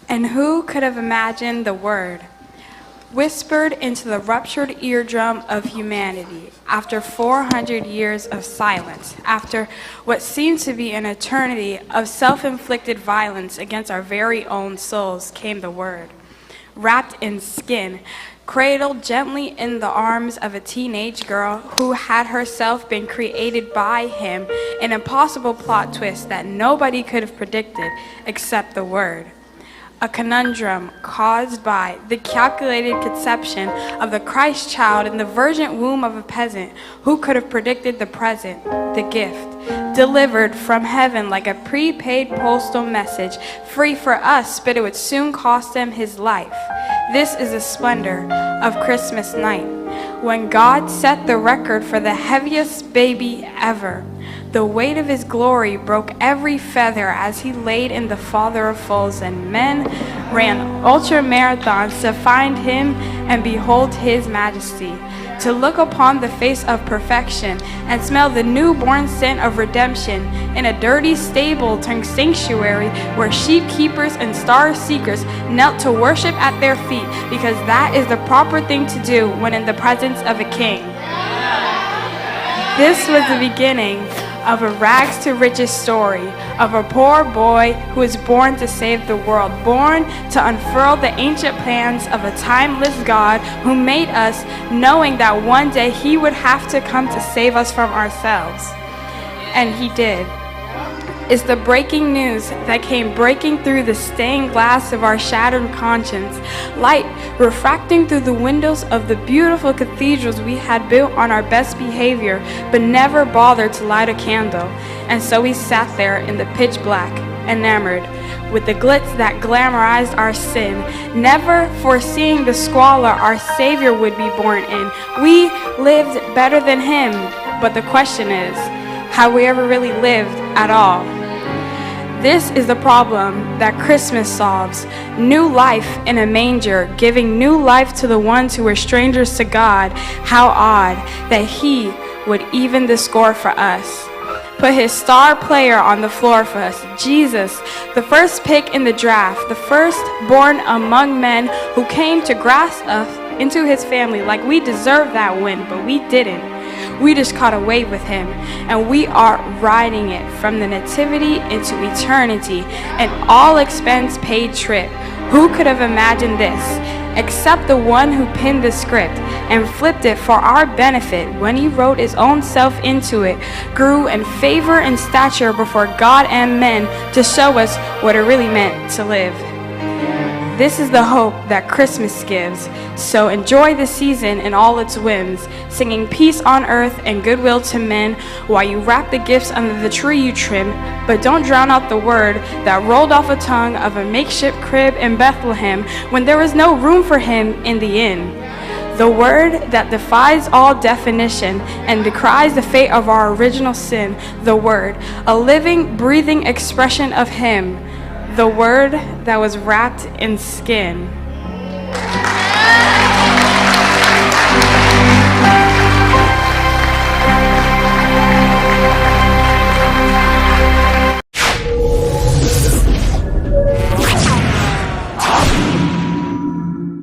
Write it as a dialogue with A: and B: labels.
A: And who could have imagined the word whispered into the ruptured eardrum of humanity after 400 years of silence, after what seemed to be an eternity of self-inflicted violence against our very own souls, came the word, wrapped in skin, cradled gently in the arms of a teenage girl who had herself been created by him, an impossible plot twist that nobody could have predicted except the word. A conundrum caused by the calculated conception of the Christ child in the virgin womb of a peasant. Who could have predicted the present, the gift, delivered from heaven like a prepaid postal message, free for us, but it would soon cost him his life. This is the splendor of Christmas night, when God set the record for the heaviest baby ever. The weight of his glory broke every feather as he laid in the Father of Foes, and men ran ultra-marathons to find him and behold his majesty, to look upon the face of perfection and smell the newborn scent of redemption in a dirty stable turned sanctuary where sheep keepers and star seekers knelt to worship at their feet, because that is the proper thing to do when in the presence of a king. This was the beginning of a rags to riches story of a poor boy who was born to save the world, born to unfurl the ancient plans of a timeless God who made us, knowing that one day he would have to come to save us from ourselves. And he did. It's the breaking news that came breaking through the stained glass of our shattered conscience, light refracting through the windows of the beautiful cathedrals we had built on our best behavior, but never bothered to light a candle. And so we sat there in the pitch black, enamored with the glitz that glamorized our sin, never foreseeing the squalor our Savior would be born in. We lived better than him, but the question is, have we ever really lived at all? This is the problem that Christmas solves. New life in a manger, giving new life to the ones who were strangers to God. How odd that he would even the score for us. Put his star player on the floor for us. Jesus, the first pick in the draft, the first born among men who came to grasp us into his family like we deserved that win, but we didn't. We just caught a wave with him, and we are riding it from the nativity into eternity, an all-expense-paid trip. Who could have imagined this, except the one who penned the script and flipped it for our benefit when he wrote his own self into it, grew in favor and stature before God and men to show us what it really meant to live. This is the hope that Christmas gives. So enjoy the season and all its whims, singing peace on earth and goodwill to men while you wrap the gifts under the tree you trim. But don't drown out the word that rolled off the tongue of a makeshift crib in Bethlehem when there was no room for him in the inn. The word that defies all definition and decries the fate of our original sin. The word, a living, breathing expression of him. The word that was wrapped in skin.